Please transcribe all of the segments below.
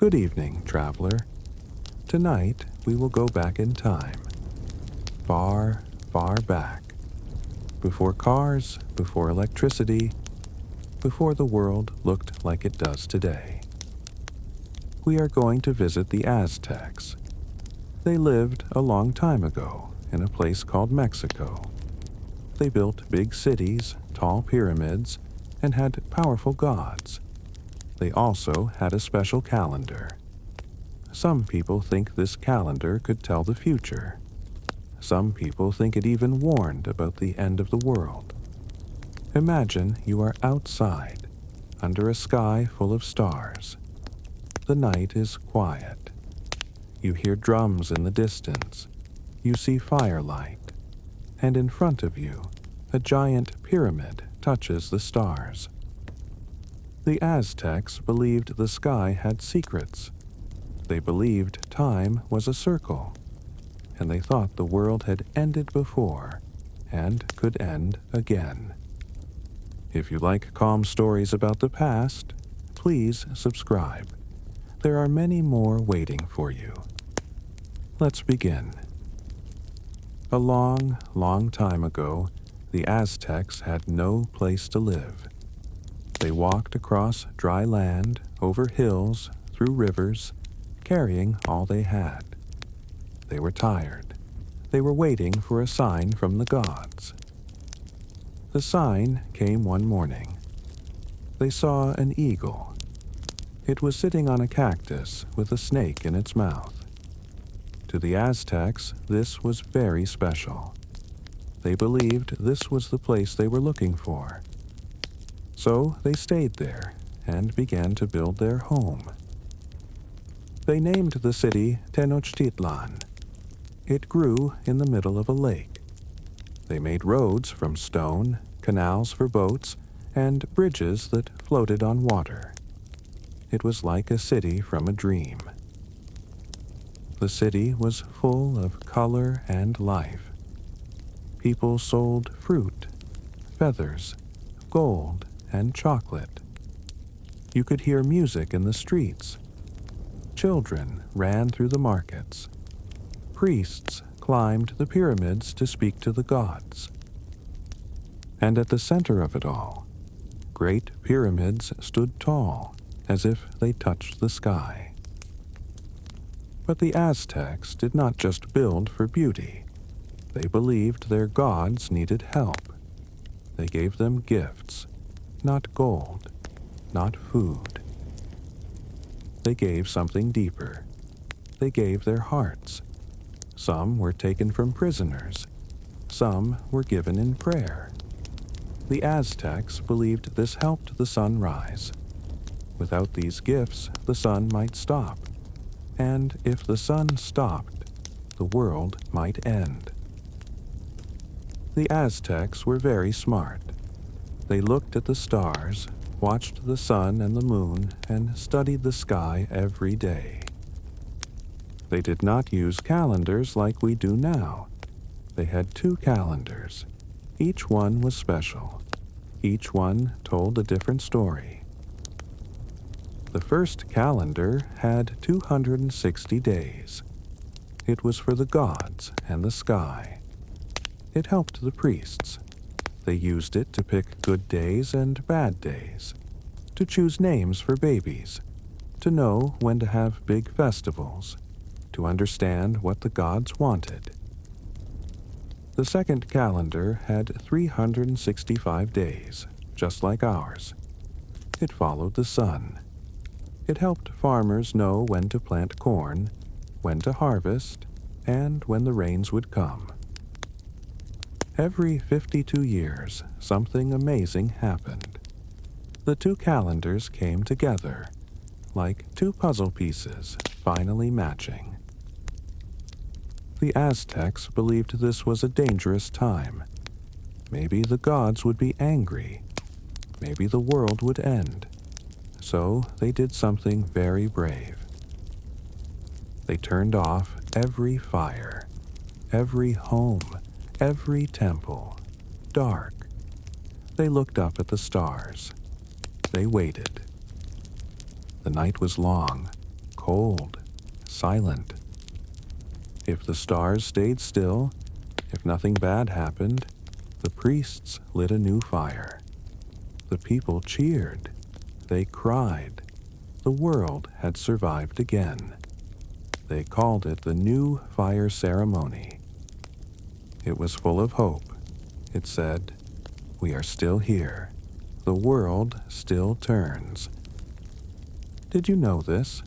Good evening, traveler. Tonight we will go back in time. Far, far back. Before cars, before electricity, before the world looked like it does today. We are going to visit the Aztecs. They lived a long time ago in a place called Mexico. They built big cities, tall pyramids, and had powerful gods. They also had a special calendar. Some people think this calendar could tell the future. Some people think it even warned about the end of the world. Imagine you are outside, under a sky full of stars. The night is quiet. You hear drums in the distance. You see firelight. And in front of you, a giant pyramid touches the stars. The Aztecs believed the sky had secrets. They believed time was a circle, and they thought the world had ended before and could end again. If you like calm stories about the past, please subscribe. There are many more waiting for you. Let's begin. A long, long time ago, the Aztecs had no place to live. They walked across dry land, over hills, through rivers, carrying all they had. They were tired. They were waiting for a sign from the gods. The sign came one morning. They saw an eagle. It was sitting on a cactus with a snake in its mouth. To the Aztecs, this was very special. They believed this was the place they were looking for. So they stayed there and began to build their home. They named the city Tenochtitlan. It grew in the middle of a lake. They made roads from stone, canals for boats, and bridges that floated on water. It was like a city from a dream. The city was full of color and life. People sold fruit, feathers, gold, and chocolate. You could hear music in the streets. Children ran through the markets. Priests climbed the pyramids to speak to the gods. And at the center of it all, great pyramids stood tall, as if they touched the sky. But the Aztecs did not just build for beauty. They believed their gods needed help. They gave them gifts. Not gold, not food. They gave something deeper. They gave their hearts. Some were taken from prisoners. Some were given in prayer. The Aztecs believed this helped the sun rise. Without these gifts, the sun might stop. And if the sun stopped, the world might end. The Aztecs were very smart. They looked at the stars, watched the sun and the moon, and studied the sky every day. They did not use calendars like we do now. They had 2 calendars. Each one was special. Each one told a different story. The first calendar had 260 days. It was for the gods and the sky. It helped the priests. They used it to pick good days and bad days, to choose names for babies, to know when to have big festivals, to understand what the gods wanted. The second calendar had 365 days, just like ours. It followed the sun. It helped farmers know when to plant corn, when to harvest, and when the rains would come. Every 52 years, something amazing happened. The 2 calendars came together, like 2 puzzle pieces finally matching. The Aztecs believed this was a dangerous time. Maybe the gods would be angry. Maybe the world would end. So they did something very brave. They turned off every fire, every home, every temple, dark. They looked up at the stars. They waited. The night was long, cold, silent. If the stars stayed still, if nothing bad happened, the priests lit a new fire. The people cheered. They cried. The world had survived again. They called it the New Fire Ceremony. It was full of hope. It said, "We are still here. The world still turns." Did you know this?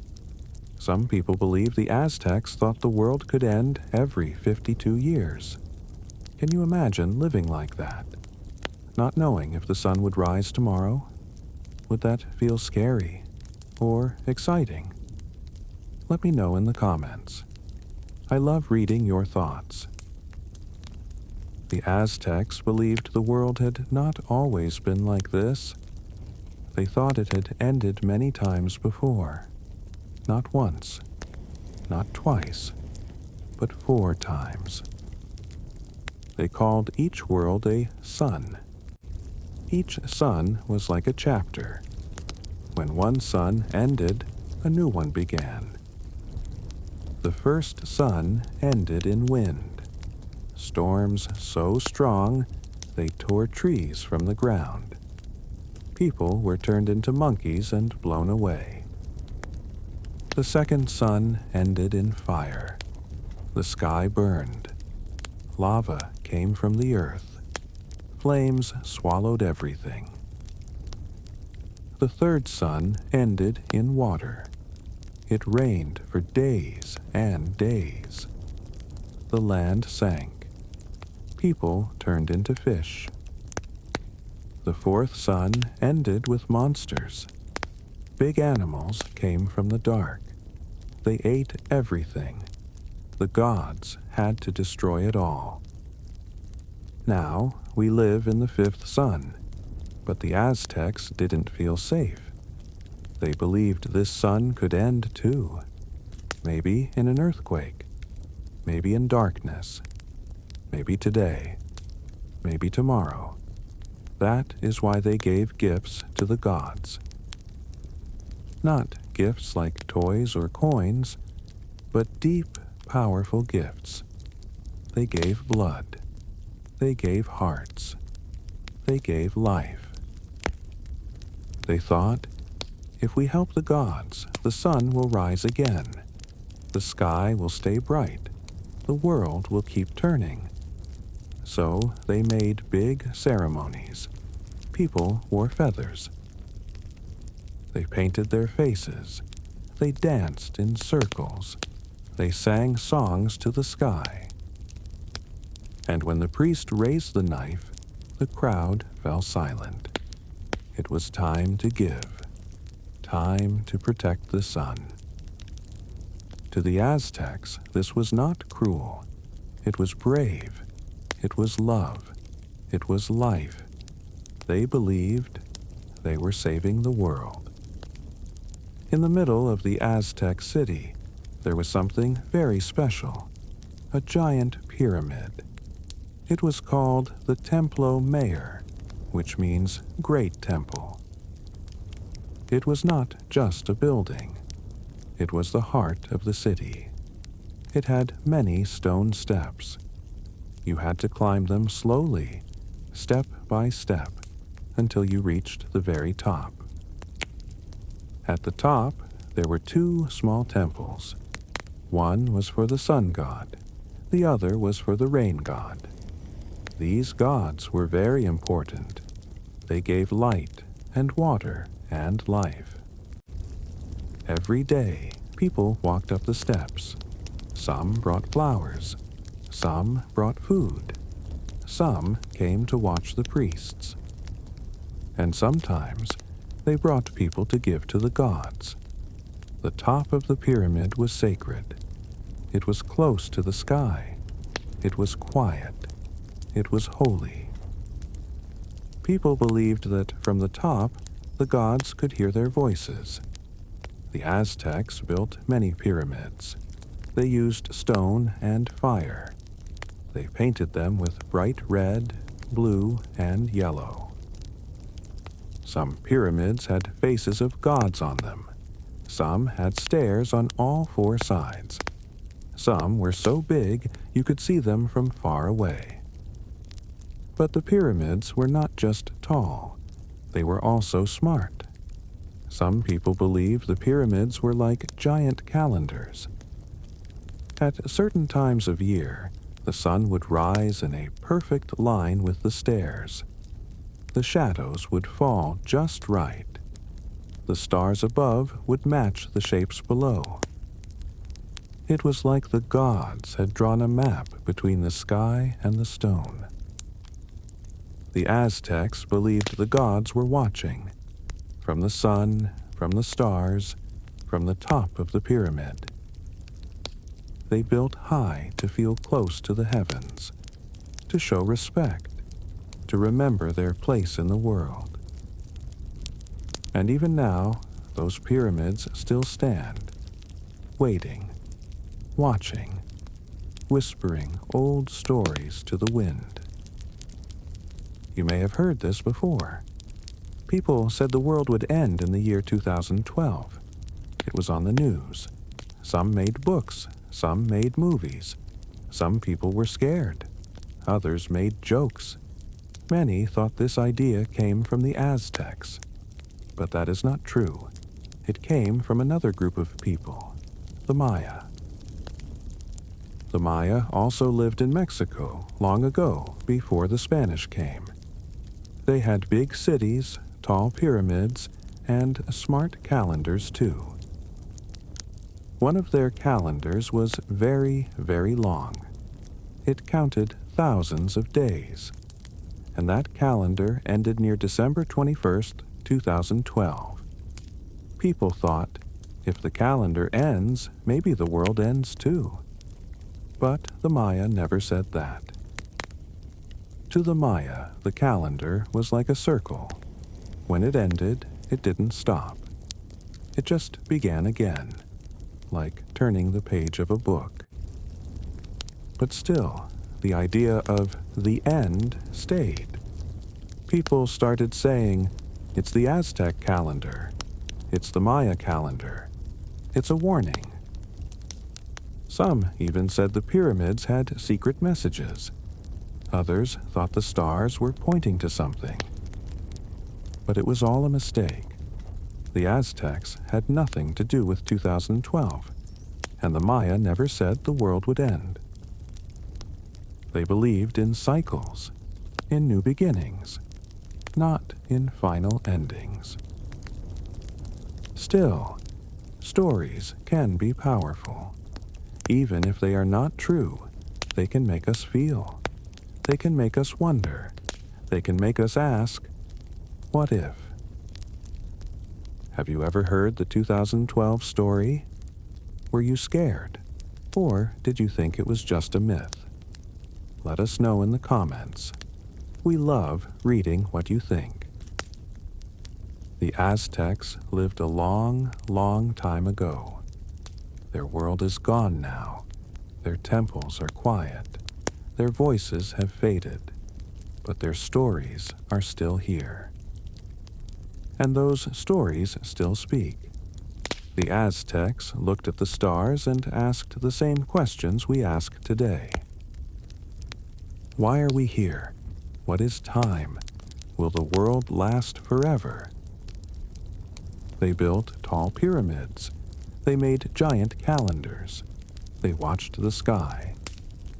Some people believe the Aztecs thought the world could end every 52 years. Can you imagine living like that? Not knowing if the sun would rise tomorrow? Would that feel scary or exciting? Let me know in the comments. I love reading your thoughts. The Aztecs believed the world had not always been like this. They thought it had ended many times before. Not once, not twice, but 4 times. They called each world a sun. Each sun was like a chapter. When one sun ended, a new one began. The first sun ended in wind. Storms so strong, they tore trees from the ground. People were turned into monkeys and blown away. The second sun ended in fire. The sky burned. Lava came from the earth. Flames swallowed everything. The third sun ended in water. It rained for days and days. The land sank. People turned into fish. The fourth sun ended with monsters. Big animals came from the dark. They ate everything. The gods had to destroy it all. Now we live in the fifth sun, but the Aztecs didn't feel safe. They believed this sun could end too. Maybe in an earthquake. Maybe in darkness. Maybe today. Maybe tomorrow. That is why they gave gifts to the gods. Not gifts like toys or coins, but deep, powerful gifts. They gave blood. They gave hearts. They gave life. They thought, if we help the gods, the sun will rise again. The sky will stay bright. The world will keep turning. So they made big ceremonies. People wore feathers. They painted their faces. They danced in circles. They sang songs to the sky. And when the priest raised the knife, the crowd fell silent. It was time to give. Time to protect the sun. To the Aztecs, this was not cruel. It was brave. It was love. It was life. They believed they were saving the world. In the middle of the Aztec city, there was something very special, a giant pyramid. It was called the Templo Mayor, which means Great Temple. It was not just a building. It was the heart of the city. It had many stone steps. You had to climb them slowly, step by step, until you reached the very top. At the top, there were 2 small temples. One was for the sun god. The other was for the rain god. These gods were very important. They gave light and water and life. Every day, people walked up the steps. Some brought flowers. Some brought food. Some came to watch the priests. And sometimes they brought people to give to the gods. The top of the pyramid was sacred. It was close to the sky. It was quiet. It was holy. People believed that from the top, the gods could hear their voices. The Aztecs built many pyramids. They used stone and fire. They painted them with bright red, blue, and yellow. Some pyramids had faces of gods on them. Some had stairs on all four sides. Some were so big you could see them from far away. But the pyramids were not just tall, they were also smart. Some people believe the pyramids were like giant calendars. At certain times of year, the sun would rise in a perfect line with the stairs. The shadows would fall just right. The stars above would match the shapes below. It was like the gods had drawn a map between the sky and the stone. The Aztecs believed the gods were watching, from the sun, from the stars, from the top of the pyramid. They built high to feel close to the heavens, to show respect, to remember their place in the world. And even now, those pyramids still stand, waiting, watching, whispering old stories to the wind. You may have heard this before. People said the world would end in the year 2012. It was on the news. Some made books, some made movies. Some people were scared. Others made jokes. Many thought this idea came from the Aztecs. But that is not true. It came from another group of people, the Maya. The Maya also lived in Mexico long ago, before the Spanish came. They had big cities, tall pyramids, and smart calendars too. One of their calendars was very, very long. It counted thousands of days, and that calendar ended near December 21st, 2012. People thought, if the calendar ends, maybe the world ends too. But the Maya never said that. To the Maya, the calendar was like a circle. When it ended, it didn't stop. It just began again, like turning the page of a book. But still, the idea of the end stayed. People started saying, it's the Aztec calendar. It's the Maya calendar. It's a warning. Some even said the pyramids had secret messages. Others thought the stars were pointing to something. But it was all a mistake. The Aztecs had nothing to do with 2012, and the Maya never said the world would end. They believed in cycles, in new beginnings, not in final endings. Still, stories can be powerful. Even if they are not true, they can make us feel. They can make us wonder. They can make us ask, what if? Have you ever heard the 2012 story? Were you scared? Or did you think it was just a myth? Let us know in the comments. We love reading what you think. The Aztecs lived a long, long time ago. Their world is gone now. Their temples are quiet. Their voices have faded, but their stories are still here. And those stories still speak. The Aztecs looked at the stars and asked the same questions we ask today. Why are we here? What is time? Will the world last forever? They built tall pyramids. They made giant calendars. They watched the sky.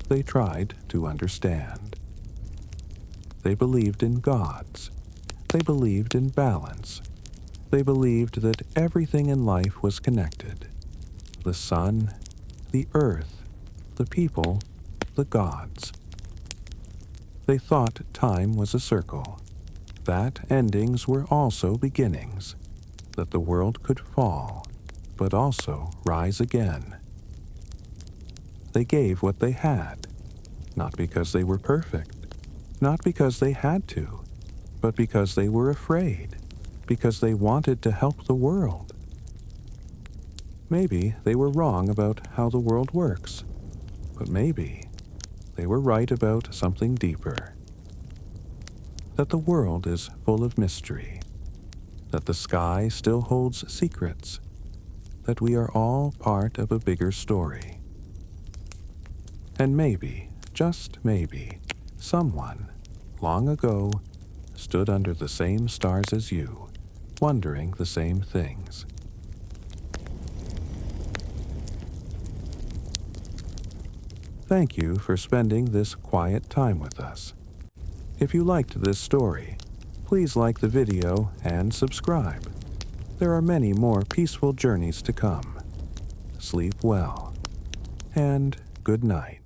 They tried to understand. They believed in gods. They believed in balance. They believed that everything in life was connected. The sun, the earth, the people, the gods. They thought time was a circle, that endings were also beginnings, that the world could fall, but also rise again. They gave what they had, not because they were perfect, not because they had to, but because they were afraid, because they wanted to help the world. Maybe they were wrong about how the world works, but maybe they were right about something deeper. That the world is full of mystery, that the sky still holds secrets, that we are all part of a bigger story. And maybe, just maybe, someone, long ago, stood under the same stars as you, wondering the same things. Thank you for spending this quiet time with us. If you liked this story, please like the video and subscribe. There are many more peaceful journeys to come. Sleep well, and good night.